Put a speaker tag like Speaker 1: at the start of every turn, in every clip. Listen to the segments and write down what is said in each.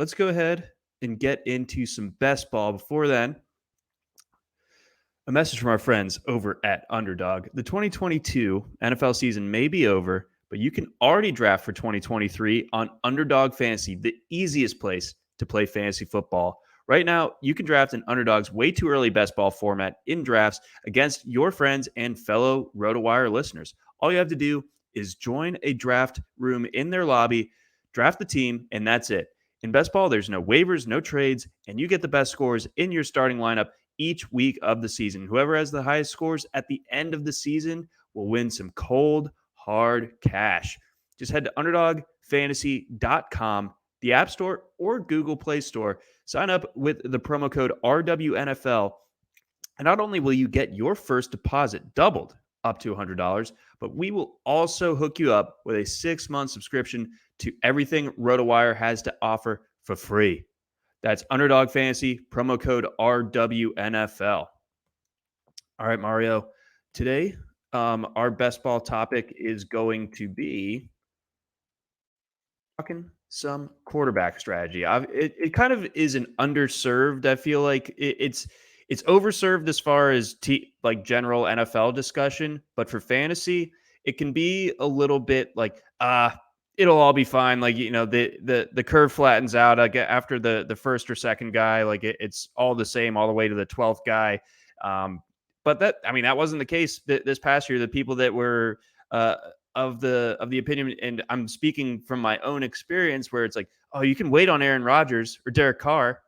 Speaker 1: let's go ahead and get into some best ball. Before then, a message from our friends over at Underdog. The 2022 NFL season may be over, but you can already draft for 2023 on Underdog Fantasy, the easiest place to play fantasy football. Right now, you can draft in Underdog's way too early best ball format in drafts against your friends and fellow RotoWire listeners. All you have to do is join a draft room in their lobby, draft the team, and that's it. In best ball, there's no waivers, no trades, and you get the best scores in your starting lineup each week of the season. Whoever has the highest scores at the end of the season will win some cold, hard cash. Just head to underdogfantasy.com, the App Store or Google Play Store. Sign up with the promo code RWNFL. And not only will you get your first deposit doubled up to $100, but we will also hook you up with a 6-month subscription to everything RotoWire has to offer for free. That's Underdog Fantasy, promo code RWNFL. All right, Mario. Today, our best ball topic is going to be talking some quarterback strategy. It kind of is an underserved. I feel like it's overserved as far as like general NFL discussion, but for fantasy, it can be a little bit like it'll all be fine. Like the curve flattens out after the first or second guy. Like it's all the same all the way to the 12th guy. But that wasn't the case this past year. The people that were of the opinion, and I'm speaking from my own experience, where it's like, oh, you can wait on Aaron Rodgers or Derek Carr.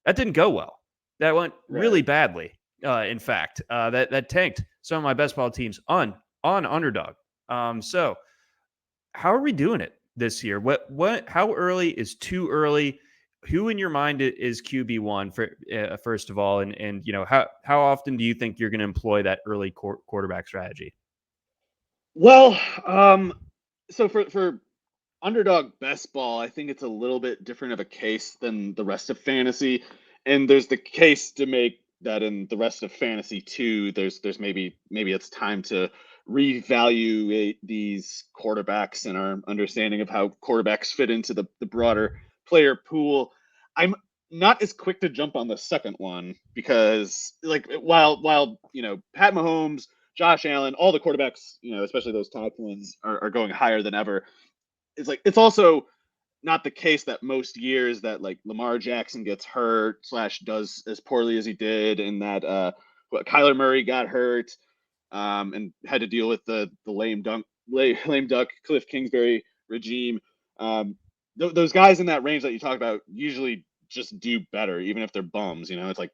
Speaker 1: That didn't go well. That went really badly. In fact, that tanked some of my best ball teams on Underdog. So how are we doing it this year? How early is too early? Who in your mind is QB1 for first of all, and how often do you think you're going to employ that early quarterback strategy?
Speaker 2: Well, so for Underdog Best Ball, I think it's a little bit different of a case than the rest of fantasy, and there's the case to make that in the rest of fantasy too. There's maybe it's time to reevaluate these quarterbacks and our understanding of how quarterbacks fit into the broader player pool. I'm not as quick to jump on the second one because like while Pat Mahomes, Josh Allen, all the quarterbacks, especially those top ones are going higher than ever. It's also not the case that most years that like Lamar Jackson gets hurt / does as poorly as he did, and that Kyler Murray got hurt and had to deal with the lame duck Cliff Kingsbury regime. Those guys in that range that you talk about usually just do better, even if they're bums. It's like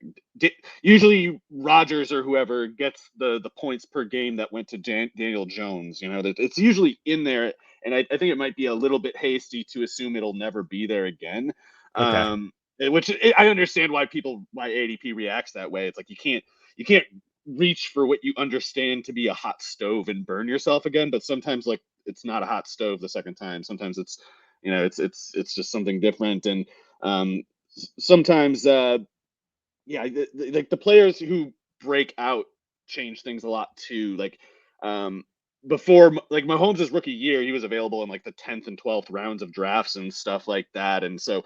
Speaker 2: usually Rodgers or whoever gets the points per game that went to Daniel Jones. It's usually in there, and I think it might be a little bit hasty to assume it'll never be there again.
Speaker 1: Okay.
Speaker 2: I understand why ADP reacts that way. It's like you can't reach for what you understand to be a hot stove and burn yourself again. But sometimes like it's not a hot stove the second time. Sometimes it's it's just something different. And sometimes like the players who break out change things a lot too. Like before, like Mahomes' rookie year, he was available in like the 10th and 12th rounds of drafts and stuff like that. And so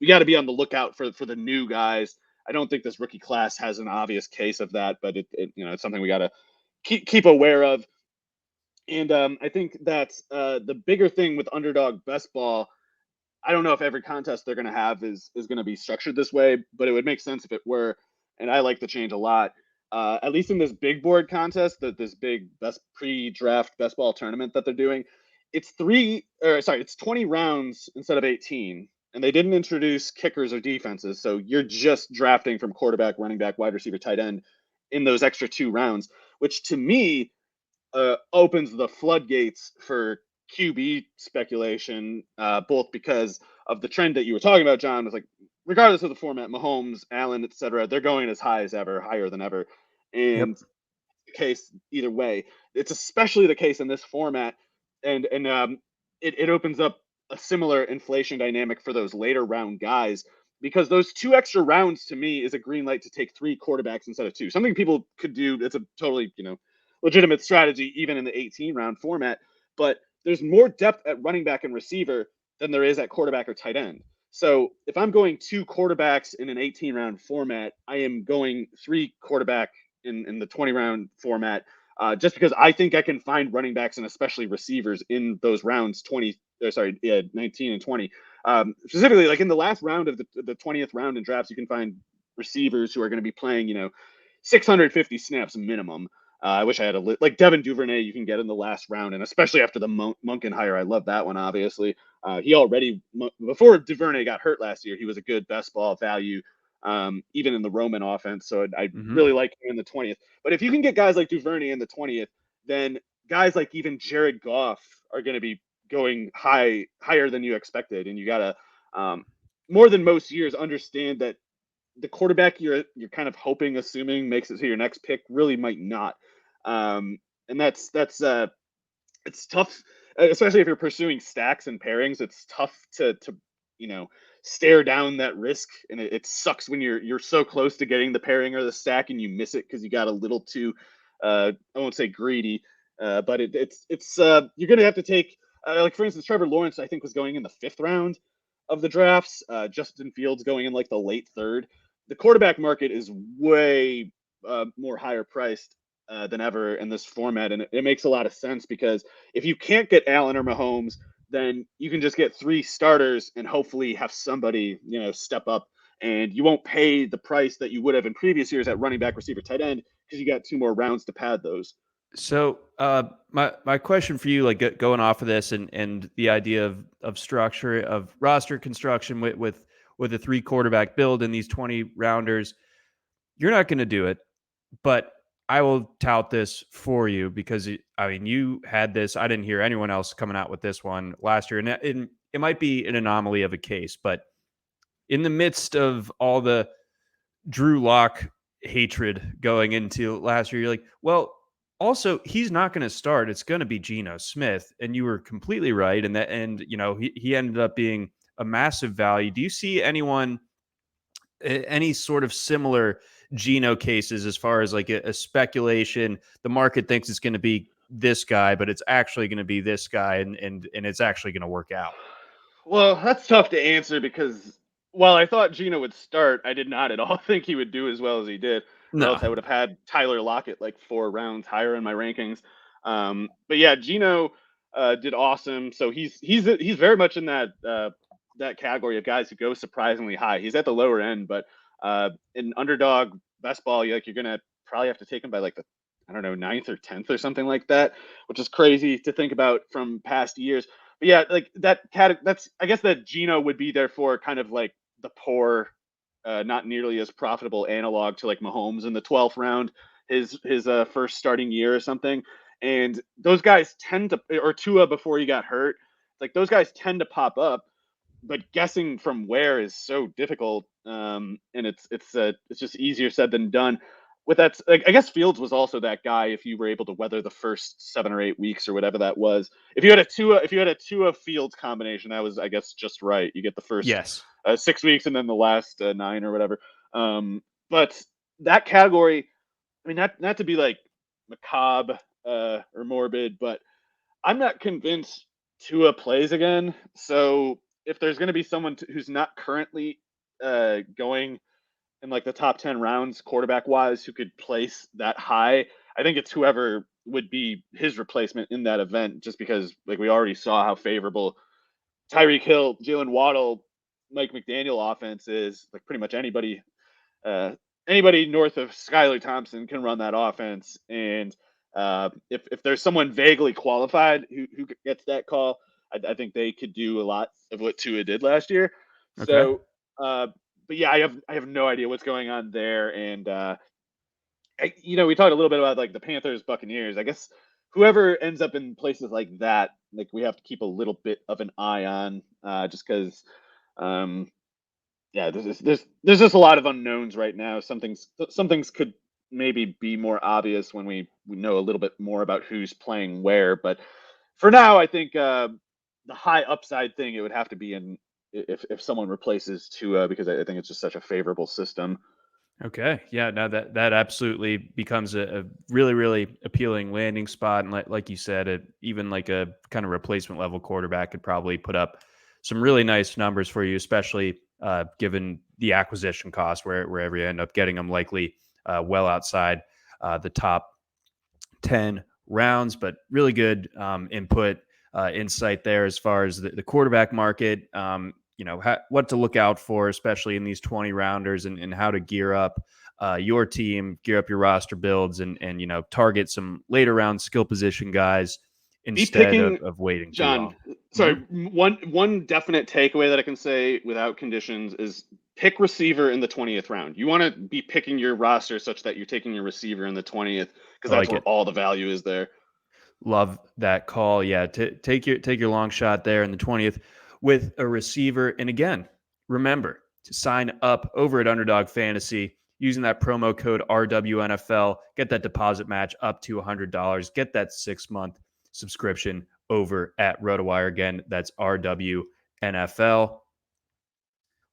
Speaker 2: we got to be on the lookout for the new guys. I don't think this rookie class has an obvious case of that, but it's something we got to keep aware of. And I think that the bigger thing with Underdog Best Ball, I don't know if every contest they're going to have is going to be structured this way, but it would make sense if it were. And I like the change a lot. At least in this big board contest, this big best pre-draft best ball tournament that they're doing, it's 20 rounds instead of 18. And they didn't introduce kickers or defenses. So you're just drafting from quarterback, running back, wide receiver, tight end in those extra 2 rounds, which to me opens the floodgates for QB speculation, both because of the trend that you were talking about, John, was like, regardless of the format, Mahomes, Allen, etc., they're going as high as ever, higher than ever.
Speaker 1: Yep.
Speaker 2: And the case either way. It's especially the case in this format, and it opens up a similar inflation dynamic for those later round guys, because those 2 extra rounds to me is a green light to take 3 quarterbacks instead of 2. Something people could do. It's a totally legitimate strategy even in the 18 round format, but there's more depth at running back and receiver than there is at quarterback or tight end. So if I'm going 2 quarterbacks in an 18 round format, I am going 3 quarterback in the 20 round format, just because I think I can find running backs and especially receivers in those rounds 20, yeah, 19 and 20. Specifically, like in the last round of the 20th round in drafts, you can find receivers who are going to be playing, 650 snaps minimum. I wish I had like Devin Duvernay. You can get in the last round, and especially after the Monken hire, I love that one. Obviously, he already before Duvernay got hurt last year, he was a good best ball value, even in the Roman offense. So I
Speaker 1: Mm-hmm.
Speaker 2: really like him in the 20th. But if you can get guys like Duvernay in the 20th, then guys like even Jared Goff are going to be going higher than you expected, and you gotta more than most years understand that the quarterback you're kind of hoping, assuming makes it to your next pick really might not. And that's it's tough, especially if you're pursuing stacks and pairings. It's tough to you know stare down that risk, and it sucks when you're so close to getting the pairing or the stack and you miss it because you got a little too I won't say greedy, but it's you're gonna have to take like for instance Trevor Lawrence I think was going in the 5th round of the drafts. Justin Fields going in like the late 3rd. The quarterback market is way more higher priced than ever in this format, and it makes a lot of sense because if you can't get Allen or Mahomes, then you can just get 3 starters and hopefully have somebody step up, and you won't pay the price that you would have in previous years at running back, receiver, tight end because you got 2 more rounds to pad those.
Speaker 1: So, my question for you, like going off of this and the idea of structure of roster construction with a 3 quarterback build in these 20 rounders, you're not going to do it, but I will tout this for you because I mean you had this. I didn't hear anyone else coming out with this one last year, and it might be an anomaly of a case, but in the midst of all the Drew Lock hatred going into last year, you're like, well, also he's not going to start. It's going to be Geno Smith, and you were completely right. And he ended up being a massive value. Do you see any sort of similar Geno cases as far as like a speculation? The market thinks it's going to be this guy, but it's actually going to be this guy, and it's actually going to work out.
Speaker 2: Well, that's tough to answer because while I thought Gino would start, I did not at all think he would do as well as he did, or
Speaker 1: No.
Speaker 2: else I would have had Tyler Lockett like 4 rounds higher in my rankings. But yeah, Gino did awesome. So he's very much in that category of guys who go surprisingly high. He's at the lower end, but in underdog best ball, you're gonna probably have to take him by like the I don't know 9th or 10th or something like that, which is crazy to think about from past years. But yeah, like that's I guess that Gino would be there for kind of like the poor, not nearly as profitable analog to like Mahomes in the 12th round, his first starting year or something. And those guys tend to, or Tua before he got hurt, like those guys tend to pop up, but guessing from where is so difficult. And it's just easier said than done. With that, like, I guess Fields was also that guy. If you were able to weather the first 7 or 8 weeks or whatever that was, if you had a Tua Fields combination, that was I guess just right. You get the first
Speaker 1: Yes.
Speaker 2: 6 weeks and then the last 9 or whatever. But that category, I mean, not to be like macabre or morbid, but I'm not convinced Tua plays again. So if there's going to be someone who's not currently going in like the top 10 rounds quarterback wise who could place that high, I think it's whoever would be his replacement in that event, just because like we already saw how favorable Tyreek Hill, Jalen Waddle, Mike McDaniel offense is. Like pretty much uh, anybody north of Skylar Thompson can run that offense. And if there's someone vaguely qualified who gets that call, I think they could do a lot of what Tua did last year.
Speaker 1: Okay.
Speaker 2: So, but yeah, I have no idea what's going on there. And we talked a little bit about like the Panthers, Buccaneers. I guess whoever ends up in places like that, like we have to keep a little bit of an eye on, just because. Um, yeah, there's just a lot of unknowns right now. Some things could maybe be more obvious when we know a little bit more about who's playing where. But for now, I think the high upside thing it would have to be in if someone replaces Tua, because I think it's just such a favorable system.
Speaker 1: Okay. Yeah. No, that absolutely becomes a really, really appealing landing spot. And like you said, even like a kind of replacement level quarterback could probably put up some really nice numbers for you, especially given the acquisition cost, wherever you end up getting them, likely well outside the top 10 rounds, but really good insight there as far as the quarterback market, what to look out for, especially in these 20 rounders, and how to gear up your team, gear up your roster builds, and target some later round skill position guys
Speaker 2: Be
Speaker 1: instead
Speaker 2: picking,
Speaker 1: of waiting too
Speaker 2: John.
Speaker 1: long.
Speaker 2: Sorry, one definite takeaway that I can say without conditions is pick receiver in the 20th round. You want to be picking your roster such that you're taking your receiver in the 20th because
Speaker 1: I
Speaker 2: that's
Speaker 1: like
Speaker 2: where
Speaker 1: it.
Speaker 2: all the value is there.
Speaker 1: Love that call. Yeah, take your long shot there in the 20th with a receiver. And again, remember to sign up over at Underdog Fantasy using that promo code RWNFL. Get that deposit match up to $100. Get that 6-month subscription over at RotoWire. Again, that's RWNFL.